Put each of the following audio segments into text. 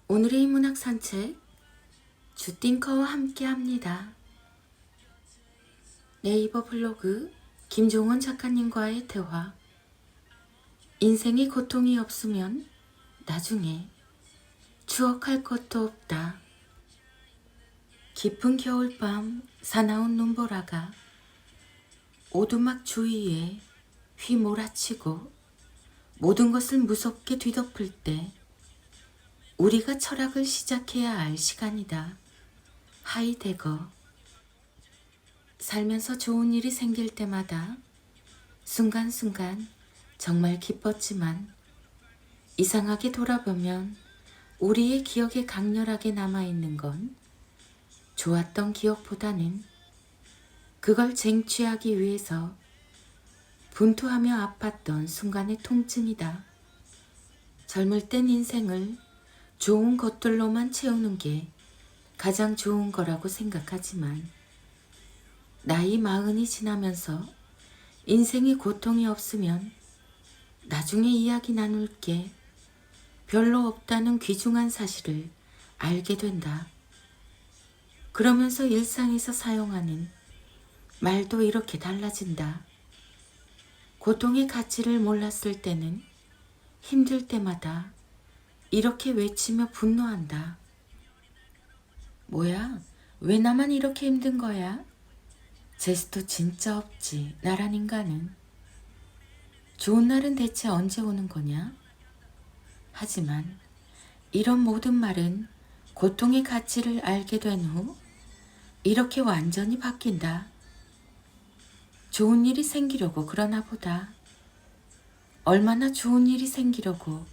오늘의 문학 산책 주띵커와 함께합니다. 네이버 블로그 김종원 작가님과의 대화. 인생에 고통이 없으면 나중에 추억할 것도 없다. 깊은 겨울밤 사나운 눈보라가 오두막 주위에 휘몰아치고 모든 것을 무섭게 뒤덮을 때 우리가 철학을 시작해야 할 시간이다. 하이데거. 살면서 좋은 일이 생길 때마다 순간순간 정말 기뻤지만 이상하게 돌아보면 우리의 기억에 강렬하게 남아있는 건 좋았던 기억보다는 그걸 쟁취하기 위해서 분투하며 아팠던 순간의 통증이다. 젊을 땐 인생을 좋은 것들로만 채우는 게 가장 좋은 거라고 생각하지만 나이 40이 지나면서 인생에 고통이 없으면 나중에 이야기 나눌 게 별로 없다는 귀중한 사실을 알게 된다. 그러면서 일상에서 사용하는 말도 이렇게 달라진다. 고통의 가치를 몰랐을 때는 힘들 때마다 이렇게 외치며 분노한다. 뭐야? 왜 나만 이렇게 힘든 거야? 제스도 진짜 없지, 나란 인간은. 좋은 날은 대체 언제 오는 거냐? 하지만 이런 모든 말은 고통의 가치를 알게 된 후 이렇게 완전히 바뀐다. 좋은 일이 생기려고 그러나 보다. 얼마나 좋은 일이 생기려고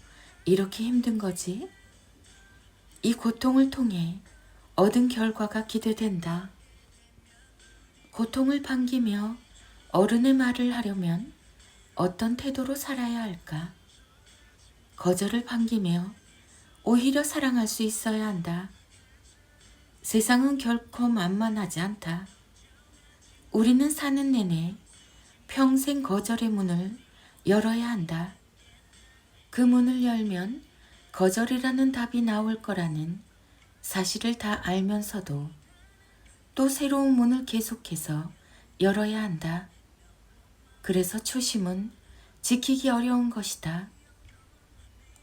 이렇게 힘든 거지? 이 고통을 통해 얻은 결과가 기대된다. 고통을 반기며 어른의 말을 하려면 어떤 태도로 살아야 할까? 거절을 반기며 오히려 사랑할 수 있어야 한다. 세상은 결코 만만하지 않다. 우리는 사는 내내 평생 거절의 문을 열어야 한다. 그 문을 열면 거절이라는 답이 나올 거라는 사실을 다 알면서도 또 새로운 문을 계속해서 열어야 한다. 그래서 초심은 지키기 어려운 것이다.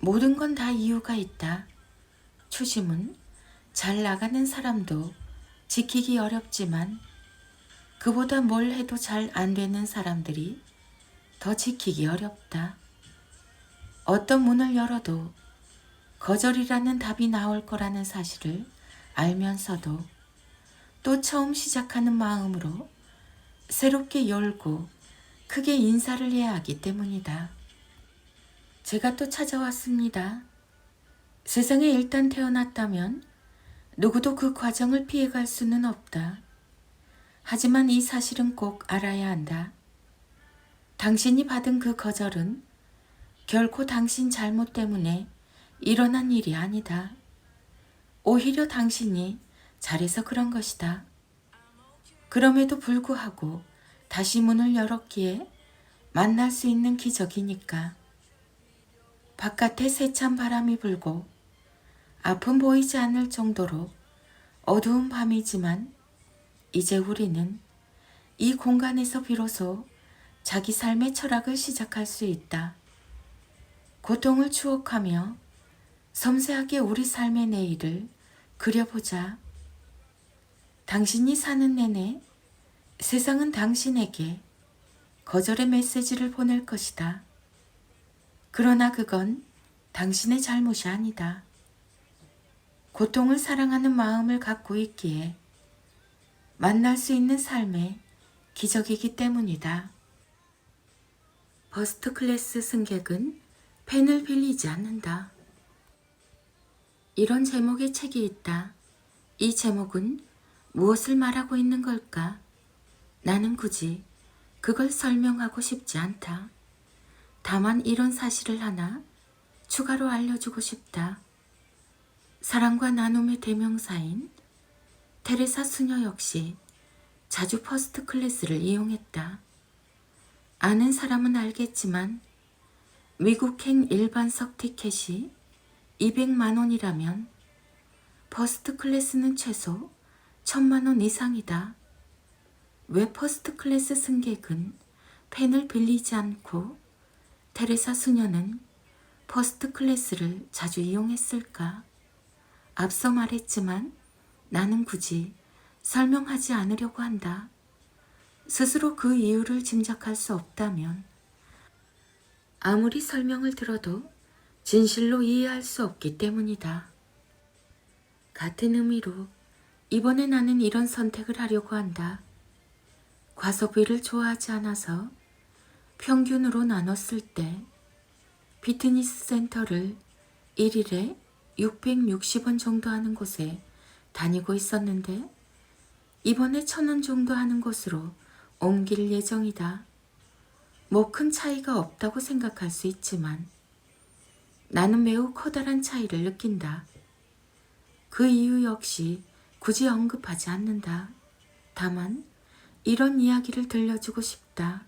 모든 건 다 이유가 있다. 초심은 잘 나가는 사람도 지키기 어렵지만 그보다 뭘 해도 잘 안 되는 사람들이 더 지키기 어렵다. 어떤 문을 열어도 거절이라는 답이 나올 거라는 사실을 알면서도 또 처음 시작하는 마음으로 새롭게 열고 크게 인사를 해야 하기 때문이다. 제가 또 찾아왔습니다. 세상에 일단 태어났다면 누구도 그 과정을 피해갈 수는 없다. 하지만 이 사실은 꼭 알아야 한다. 당신이 받은 그 거절은 결코 당신 잘못 때문에 일어난 일이 아니다. 오히려 당신이 잘해서 그런 것이다. 그럼에도 불구하고 다시 문을 열었기에 만날 수 있는 기적이니까. 바깥에 세찬 바람이 불고 앞은 보이지 않을 정도로 어두운 밤이지만 이제 우리는 이 공간에서 비로소 자기 삶의 철학을 시작할 수 있다. 고통을 추억하며 섬세하게 우리 삶의 내일을 그려보자. 당신이 사는 내내 세상은 당신에게 거절의 메시지를 보낼 것이다. 그러나 그건 당신의 잘못이 아니다. 고통을 사랑하는 마음을 갖고 있기에 만날 수 있는 삶의 기적이기 때문이다. 버스트 클래스 승객은 펜을 빌리지 않는다. 이런 제목의 책이 있다. 이 제목은 무엇을 말하고 있는 걸까? 나는 굳이 그걸 설명하고 싶지 않다. 다만 이런 사실을 하나 추가로 알려주고 싶다. 사랑과 나눔의 대명사인 테레사 수녀 역시 자주 퍼스트 클래스를 이용했다. 아는 사람은 알겠지만 미국행 일반석 티켓이 200만 원이라면 퍼스트 클래스는 최소 1,000만 원 이상이다. 왜 퍼스트 클래스 승객은 펜을 빌리지 않고 테레사 수녀는 퍼스트 클래스를 자주 이용했을까? 앞서 말했지만 나는 굳이 설명하지 않으려고 한다. 스스로 그 이유를 짐작할 수 없다면 아무리 설명을 들어도 진실로 이해할 수 없기 때문이다. 같은 의미로 이번에 나는 이런 선택을 하려고 한다. 과소비를 좋아하지 않아서 평균으로 나눴을 때 피트니스 센터를 1일에 660원 정도 하는 곳에 다니고 있었는데 이번에 1,000원 정도 하는 곳으로 옮길 예정이다. 뭐 큰 차이가 없다고 생각할 수 있지만 나는 매우 커다란 차이를 느낀다. 그 이유 역시 굳이 언급하지 않는다. 다만 이런 이야기를 들려주고 싶다.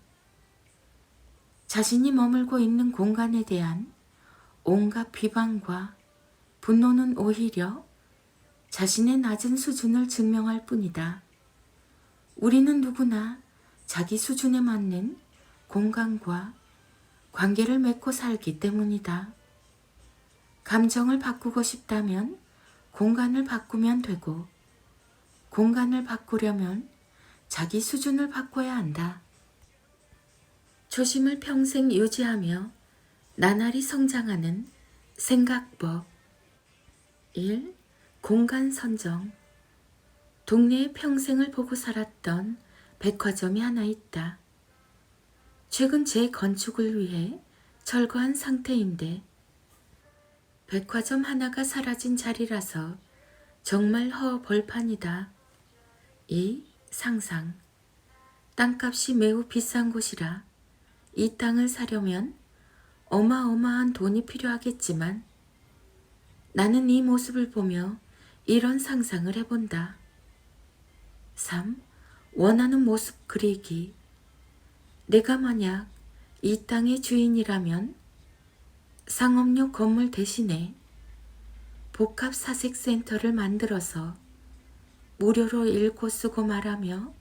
자신이 머물고 있는 공간에 대한 온갖 비방과 분노는 오히려 자신의 낮은 수준을 증명할 뿐이다. 우리는 누구나 자기 수준에 맞는 공간과 관계를 맺고 살기 때문이다. 감정을 바꾸고 싶다면 공간을 바꾸면 되고, 공간을 바꾸려면 자기 수준을 바꿔야 한다. 초심을 평생 유지하며 나날이 성장하는 생각법. 1. 공간 선정. 동네에 평생을 보고 살았던 백화점이 하나 있다. 최근 재건축을 위해 철거한 상태인데 백화점 하나가 사라진 자리라서 정말 허벌판이다. 2. 상상. 땅값이 매우 비싼 곳이라 이 땅을 사려면 어마어마한 돈이 필요하겠지만 나는 이 모습을 보며 이런 상상을 해본다. 3. 원하는 모습 그리기. 내가 만약 이 땅의 주인이라면 상업용 건물 대신에 복합 사색센터를 만들어서 무료로 읽고 쓰고 말하며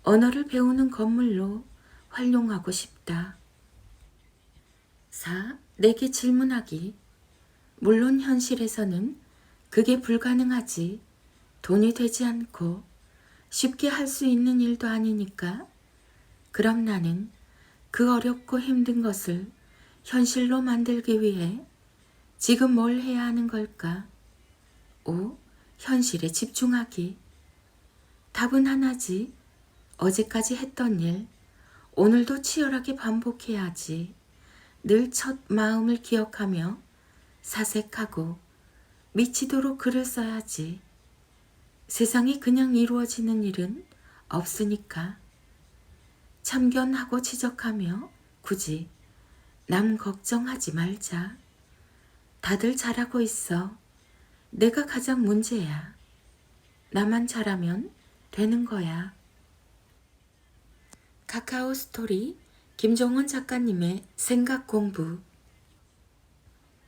언어를 배우는 건물로 활용하고 싶다. 4. 내게 질문하기. 물론 현실에서는 그게 불가능하지. 돈이 되지 않고 쉽게 할 수 있는 일도 아니니까. 그럼 나는 그 어렵고 힘든 것을 현실로 만들기 위해 지금 뭘 해야 하는 걸까? 5. 현실에 집중하기. 답은 하나지. 어제까지 했던 일, 오늘도 치열하게 반복해야지. 늘 첫 마음을 기억하며 사색하고 미치도록 글을 써야지. 세상이 그냥 이루어지는 일은 없으니까. 참견하고 지적하며 굳이 남 걱정하지 말자. 다들 잘하고 있어. 내가 가장 문제야. 나만 잘하면 되는 거야. 카카오 스토리 김종원 작가님의 생각 공부.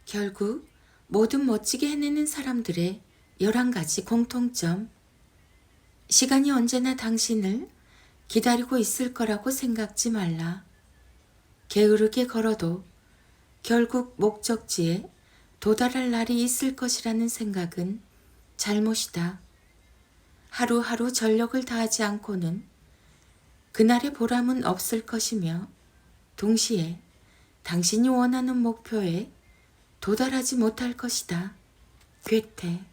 결국 모든 멋지게 해내는 사람들의 11가지 공통점. 시간이 언제나 당신을 기다리고 있을 거라고 생각지 말라. 게으르게 걸어도 결국 목적지에 도달할 날이 있을 것이라는 생각은 잘못이다. 하루하루 전력을 다하지 않고는 그날의 보람은 없을 것이며 동시에 당신이 원하는 목표에 도달하지 못할 것이다. 괴테.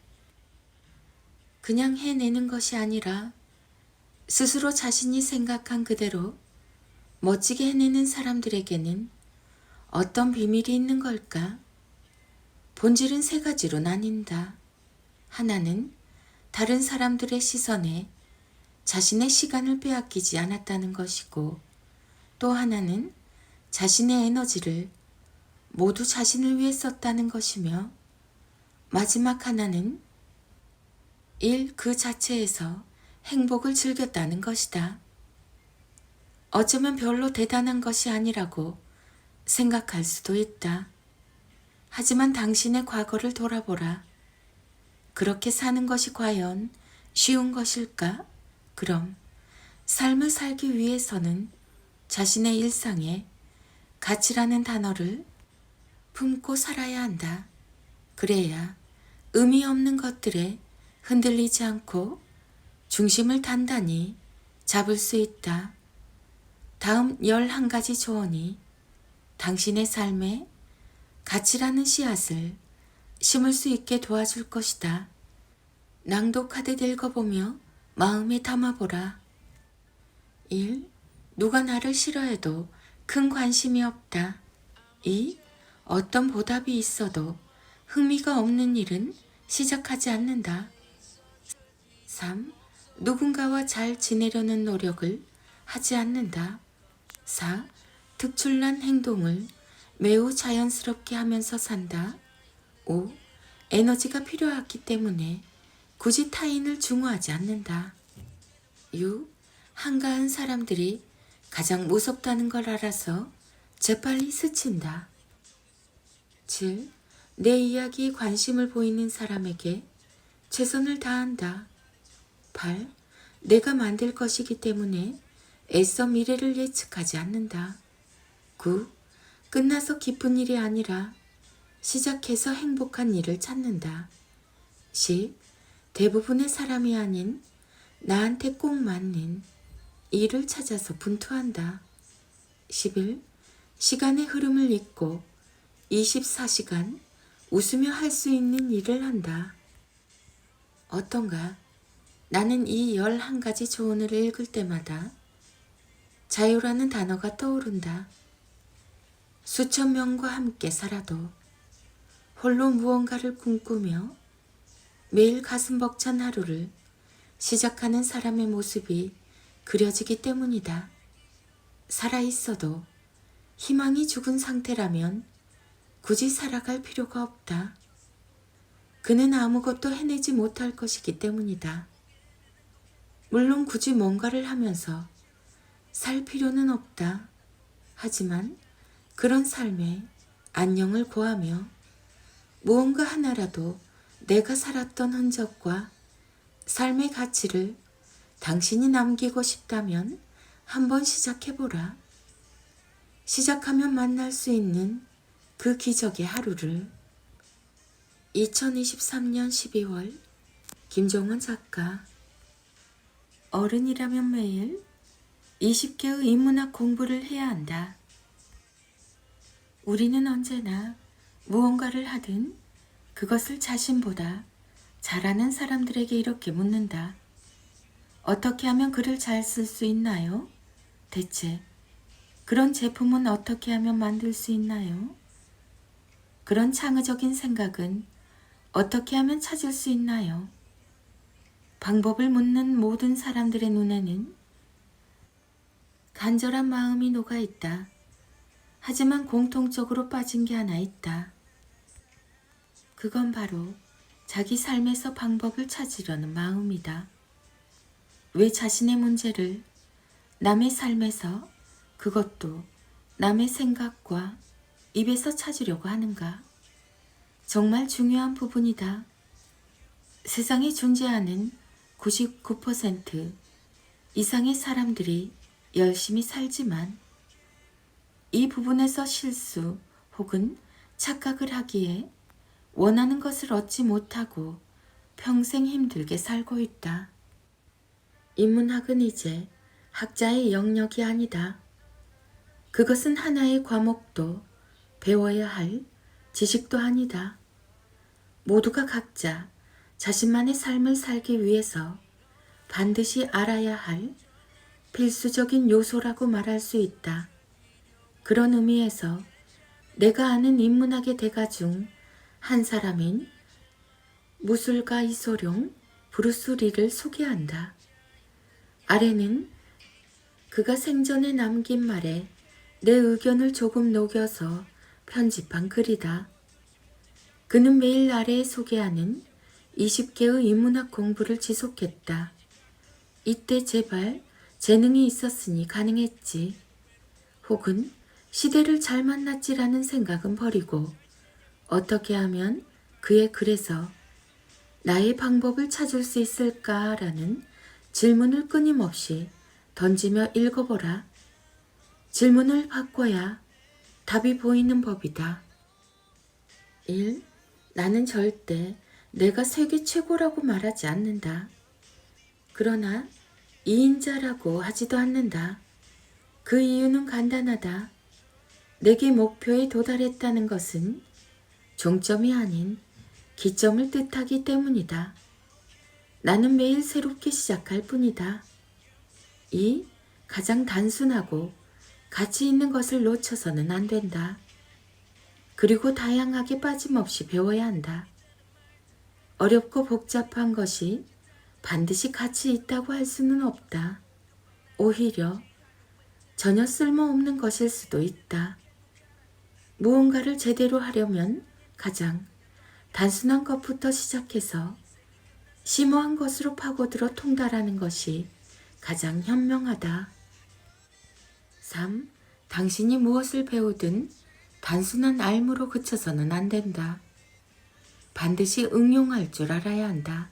그냥 해내는 것이 아니라 스스로 자신이 생각한 그대로 멋지게 해내는 사람들에게는 어떤 비밀이 있는 걸까? 본질은 3가지로 나뉜다. 하나는 다른 사람들의 시선에 자신의 시간을 빼앗기지 않았다는 것이고, 또 하나는 자신의 에너지를 모두 자신을 위해 썼다는 것이며, 마지막 하나는 일 그 자체에서 행복을 즐겼다는 것이다. 어쩌면 별로 대단한 것이 아니라고 생각할 수도 있다. 하지만 당신의 과거를 돌아보라. 그렇게 사는 것이 과연 쉬운 것일까? 그럼 삶을 살기 위해서는 자신의 일상에 가치라는 단어를 품고 살아야 한다. 그래야 의미 없는 것들에 흔들리지 않고 중심을 단단히 잡을 수 있다. 다음 11가지 조언이 당신의 삶에 가치라는 씨앗을 심을 수 있게 도와줄 것이다. 낭독하듯 읽어보며 마음에 담아보라. 1. 누가 나를 싫어해도 큰 관심이 없다. 2. 어떤 보답이 있어도 흥미가 없는 일은 시작하지 않는다. 3. 누군가와 잘 지내려는 노력을 하지 않는다. 4. 특출난 행동을 매우 자연스럽게 하면서 산다. 5. 에너지가 필요하기 때문에 굳이 타인을 중화하지 않는다. 6. 한가한 사람들이 가장 무섭다는 걸 알아서 재빨리 스친다. 7. 내 이야기에 관심을 보이는 사람에게 최선을 다한다. 8. 내가 만들 것이기 때문에 애써 미래를 예측하지 않는다. 9. 끝나서 기쁜 일이 아니라 시작해서 행복한 일을 찾는다. 10. 대부분의 사람이 아닌 나한테 꼭 맞는 일을 찾아서 분투한다. 11. 시간의 흐름을 잊고 24시간 웃으며 할 수 있는 일을 한다. 어떤가? 나는 이 11가지 조언을 읽을 때마다 자유라는 단어가 떠오른다. 수천 명과 함께 살아도 홀로 무언가를 꿈꾸며 매일 가슴 벅찬 하루를 시작하는 사람의 모습이 그려지기 때문이다. 살아있어도 희망이 죽은 상태라면 굳이 살아갈 필요가 없다. 그는 아무것도 해내지 못할 것이기 때문이다. 물론 굳이 뭔가를 하면서 살 필요는 없다. 하지만 그런 삶에 안녕을 고하며 무언가 하나라도 내가 살았던 흔적과 삶의 가치를 당신이 남기고 싶다면 한번 시작해보라. 시작하면 만날 수 있는 그 기적의 하루를. 2023년 12월 김종원 작가. 어른이라면 매일 20개의 인문학 공부를 해야 한다. 우리는 언제나 무언가를 하든 그것을 자신보다 잘하는 사람들에게 이렇게 묻는다. 어떻게 하면 글을 잘 쓸 수 있나요? 대체 그런 제품은 어떻게 하면 만들 수 있나요? 그런 창의적인 생각은 어떻게 하면 찾을 수 있나요? 방법을 묻는 모든 사람들의 눈에는 간절한 마음이 녹아있다. 하지만 공통적으로 빠진 게 하나 있다. 그건 바로 자기 삶에서 방법을 찾으려는 마음이다. 왜 자신의 문제를 남의 삶에서, 그것도 남의 생각과 입에서 찾으려고 하는가? 정말 중요한 부분이다. 세상에 존재하는 99% 이상의 사람들이 열심히 살지만 이 부분에서 실수 혹은 착각을 하기에 원하는 것을 얻지 못하고 평생 힘들게 살고 있다. 인문학은 이제 학자의 영역이 아니다. 그것은 하나의 과목도 배워야 할 지식도 아니다. 모두가 각자 자신만의 삶을 살기 위해서 반드시 알아야 할 필수적인 요소라고 말할 수 있다. 그런 의미에서 내가 아는 인문학의 대가 중 한 사람인 무술가 이소룡 브루스 리를 소개한다. 아래는 그가 생전에 남긴 말에 내 의견을 조금 녹여서 편집한 글이다. 그는 매일 아래에 소개하는 20개의 인문학 공부를 지속했다. 이때 제발 재능이 있었으니 가능했지. 혹은 시대를 잘 만났지라는 생각은 버리고 어떻게 하면 그의 글에서 나의 방법을 찾을 수 있을까라는 질문을 끊임없이 던지며 읽어보라. 질문을 바꿔야 답이 보이는 법이다. 1. 나는 절대 내가 세계 최고라고 말하지 않는다. 그러나 2인자라고 하지도 않는다. 그 이유는 간단하다. 내게 목표에 도달했다는 것은 종점이 아닌 기점을 뜻하기 때문이다. 나는 매일 새롭게 시작할 뿐이다. 2. 가장 단순하고 가치 있는 것을 놓쳐서는 안 된다. 그리고 다양하게 빠짐없이 배워야 한다. 어렵고 복잡한 것이 반드시 가치 있다고 할 수는 없다. 오히려 전혀 쓸모없는 것일 수도 있다. 무언가를 제대로 하려면 가장 단순한 것부터 시작해서 심오한 것으로 파고들어 통달하는 것이 가장 현명하다. 3. 당신이 무엇을 배우든 단순한 알무로 그쳐서는 안 된다. 반드시 응용할 줄 알아야 한다.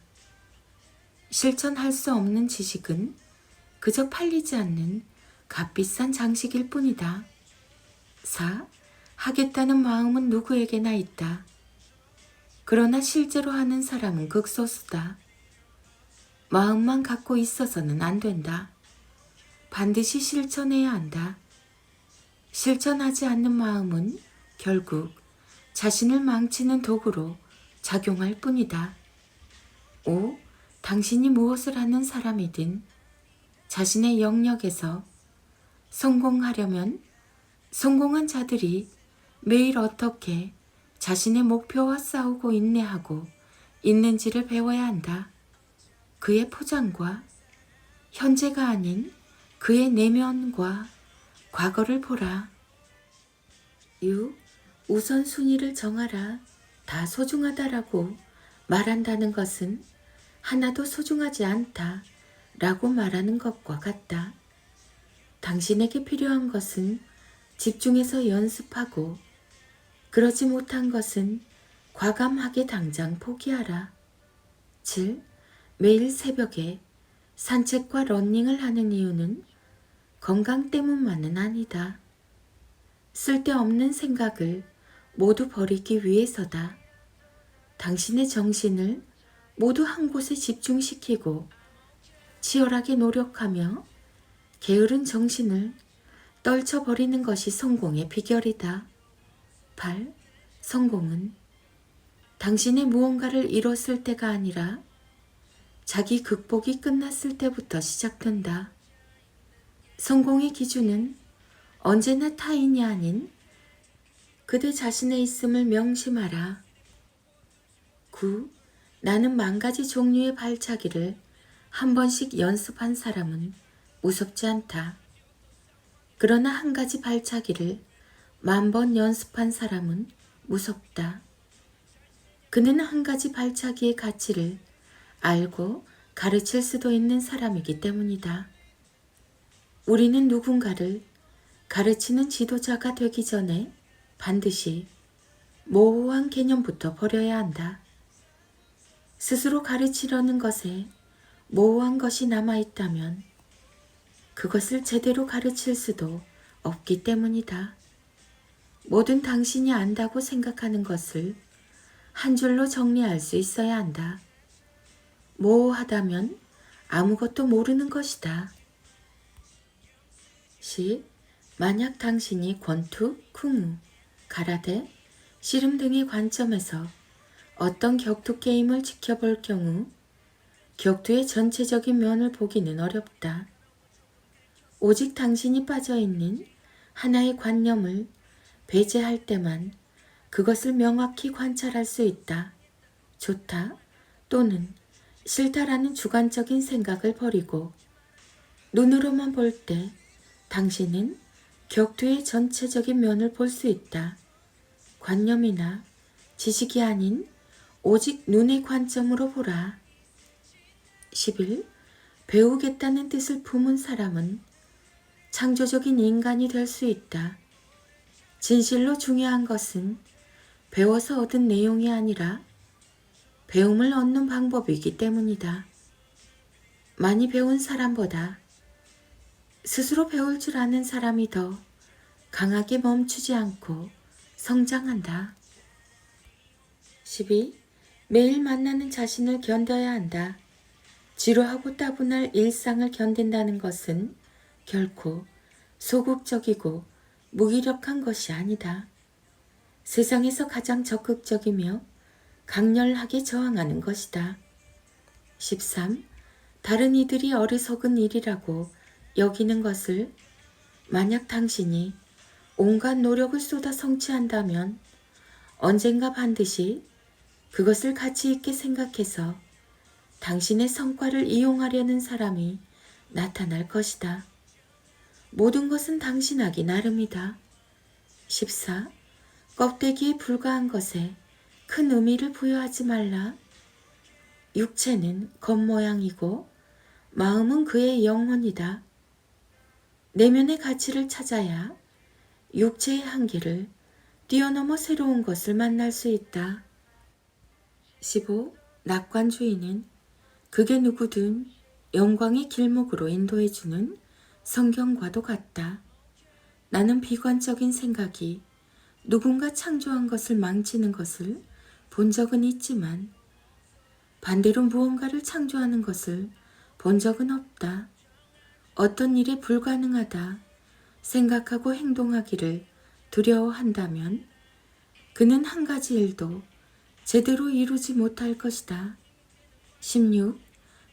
실천할 수 없는 지식은 그저 팔리지 않는 값비싼 장식일 뿐이다. 4. 하겠다는 마음은 누구에게나 있다. 그러나 실제로 하는 사람은 극소수다. 마음만 갖고 있어서는 안 된다. 반드시 실천해야 한다. 실천하지 않는 마음은 결국 자신을 망치는 도구로 작용할 뿐이다. 5. 당신이 무엇을 하는 사람이든 자신의 영역에서 성공하려면 성공한 자들이 매일 어떻게 자신의 목표와 싸우고 인내하고 있는지를 배워야 한다. 그의 포장과 현재가 아닌 그의 내면과 과거를 보라. 6. 우선순위를 정하라. 다 소중하다라고 말한다는 것은 하나도 소중하지 않다 라고 말하는 것과 같다. 당신에게 필요한 것은 집중해서 연습하고 그러지 못한 것은 과감하게 당장 포기하라. 7. 매일 새벽에 산책과 러닝을 하는 이유는 건강 때문만은 아니다. 쓸데없는 생각을 모두 버리기 위해서다. 당신의 정신을 모두 한 곳에 집중시키고 치열하게 노력하며 게으른 정신을 떨쳐버리는 것이 성공의 비결이다. 8. 성공은 당신의 무언가를 이뤘을 때가 아니라 자기 극복이 끝났을 때부터 시작된다. 성공의 기준은 언제나 타인이 아닌 그대 자신에 있음을 명심하라. 9. 나는 10,000가지 종류의 발차기를 한 번씩 연습한 사람은 무섭지 않다. 그러나 한 가지 발차기를 10,000번 연습한 사람은 무섭다. 그는 한 가지 발차기의 가치를 알고 가르칠 수도 있는 사람이기 때문이다. 우리는 누군가를 가르치는 지도자가 되기 전에 반드시 모호한 개념부터 버려야 한다. 스스로 가르치려는 것에 모호한 것이 남아있다면 그것을 제대로 가르칠 수도 없기 때문이다. 모든 당신이 안다고 생각하는 것을 한 줄로 정리할 수 있어야 한다. 모호하다면 아무것도 모르는 것이다. 10. 만약 당신이 권투, 쿵우, 가라데, 씨름 등의 관점에서 어떤 격투 게임을 지켜볼 경우 격투의 전체적인 면을 보기는 어렵다. 오직 당신이 빠져있는 하나의 관념을 배제할 때만 그것을 명확히 관찰할 수 있다. 좋다 또는 싫다라는 주관적인 생각을 버리고 눈으로만 볼 때 당신은 격투의 전체적인 면을 볼 수 있다. 관념이나 지식이 아닌 오직 눈의 관점으로 보라. 11. 배우겠다는 뜻을 품은 사람은 창조적인 인간이 될 수 있다. 진실로 중요한 것은 배워서 얻은 내용이 아니라 배움을 얻는 방법이기 때문이다. 많이 배운 사람보다 스스로 배울 줄 아는 사람이 더 강하게 멈추지 않고 성장한다. 12. 매일 만나는 자신을 견뎌야 한다. 지루하고 따분할 일상을 견딘다는 것은 결코 소극적이고 무기력한 것이 아니다. 세상에서 가장 적극적이며 강렬하게 저항하는 것이다. 13. 다른 이들이 어리석은 일이라고 여기는 것을 만약 당신이 온갖 노력을 쏟아 성취한다면 언젠가 반드시 그것을 가치 있게 생각해서 당신의 성과를 이용하려는 사람이 나타날 것이다. 모든 것은 당신하기 나름이다. 14. 껍데기에 불과한 것에 큰 의미를 부여하지 말라. 육체는 겉모양이고 마음은 그의 영혼이다. 내면의 가치를 찾아야 육체의 한계를 뛰어넘어 새로운 것을 만날 수 있다. 15. 낙관주의는 그게 누구든 영광의 길목으로 인도해주는 성경과도 같다. 나는 비관적인 생각이 누군가 창조한 것을 망치는 것을 본 적은 있지만 반대로 무언가를 창조하는 것을 본 적은 없다. 어떤 일에 불가능하다 생각하고 행동하기를 두려워한다면 그는 한 가지 일도 제대로 이루지 못할 것이다. 16.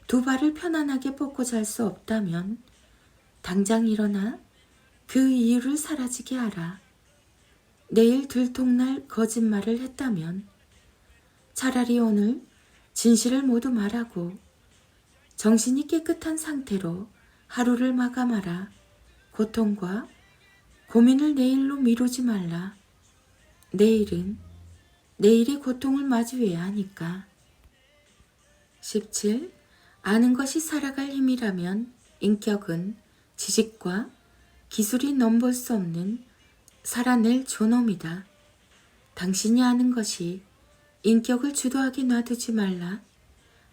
두 발을 편안하게 뻗고 잘 수 없다면 당장 일어나 그 이유를 사라지게 하라. 내일 들통날 거짓말을 했다면 차라리 오늘 진실을 모두 말하고 정신이 깨끗한 상태로 하루를 마감하라. 고통과 고민을 내일로 미루지 말라. 내일은 내일의 고통을 마주해야 하니까. 17. 아는 것이 살아갈 힘이라면 인격은 지식과 기술이 넘볼 수 없는 살아낼 존엄이다. 당신이 아는 것이 인격을 주도하게 놔두지 말라.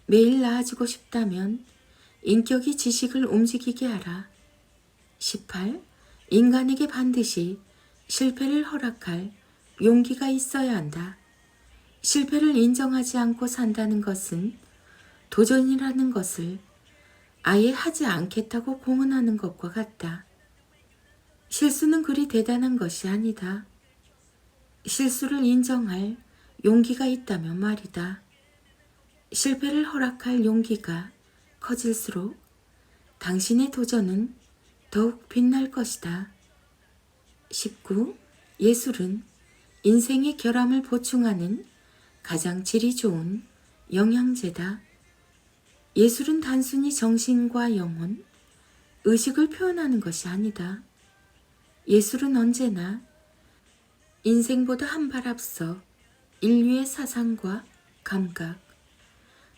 매일 나아지고 싶다면 인격이 지식을 움직이게 하라. 18. 인간에게 반드시 실패를 허락할 용기가 있어야 한다. 실패를 인정하지 않고 산다는 것은 도전이라는 것을 아예 하지 않겠다고 공언하는 것과 같다. 실수는 그리 대단한 것이 아니다. 실수를 인정할 용기가 있다면 말이다. 실패를 허락할 용기가 커질수록 당신의 도전은 더욱 빛날 것이다. 19. 예술은 인생의 결함을 보충하는 가장 질이 좋은 영양제다. 예술은 단순히 정신과 영혼, 의식을 표현하는 것이 아니다. 예술은 언제나 인생보다 한 발 앞서 인류의 사상과 감각,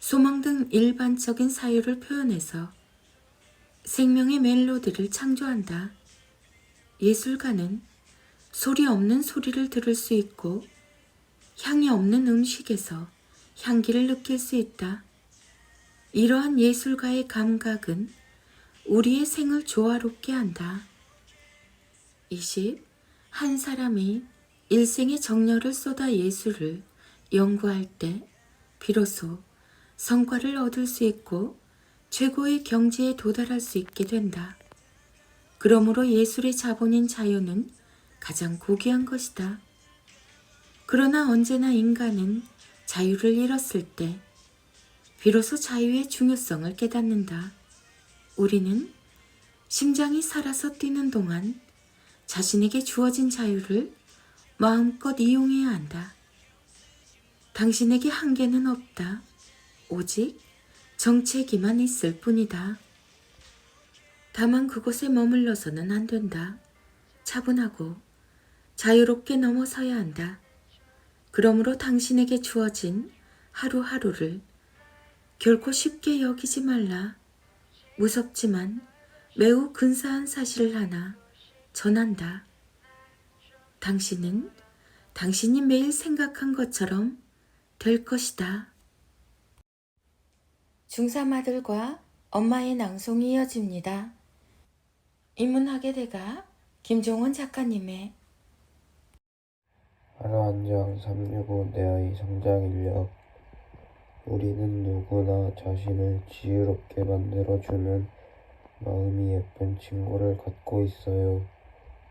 소망 등 일반적인 사유를 표현해서 생명의 멜로디를 창조한다. 예술가는 소리 없는 소리를 들을 수 있고 향이 없는 음식에서 향기를 느낄 수 있다. 이러한 예술가의 감각은 우리의 생을 조화롭게 한다. 20. 한 사람이 일생의 정열을 쏟아 예술을 연구할 때 비로소 성과를 얻을 수 있고 최고의 경지에 도달할 수 있게 된다. 그러므로 예술의 자본인 자유는 가장 고귀한 것이다. 그러나 언제나 인간은 자유를 잃었을 때 비로소 자유의 중요성을 깨닫는다. 우리는 심장이 살아서 뛰는 동안 자신에게 주어진 자유를 마음껏 이용해야 한다. 당신에게 한계는 없다. 오직 정체기만 있을 뿐이다. 다만 그곳에 머물러서는 안 된다. 차분하고 자유롭게 넘어서야 한다. 그러므로 당신에게 주어진 하루하루를 결코 쉽게 여기지 말라. 무섭지만 매우 근사한 사실을 하나 전한다. 당신은 당신이 매일 생각한 것처럼 될 것이다. 중3 아들과 엄마의 낭송이 이어집니다. 인문학의 대가 김종원 작가님의 하나 한 장 365 내 아이 성장 인력. 우리는 누구나 자신을 지혜롭게 만들어주는 마음이 예쁜 친구를 갖고 있어요.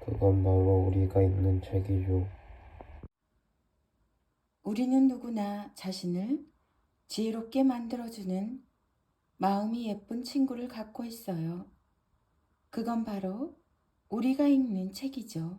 그건 바로 우리가 읽는 책이죠. 우리는 누구나 자신을 지혜롭게 만들어주는 마음이 예쁜 친구를 갖고 있어요. 그건 바로 우리가 읽는 책이죠.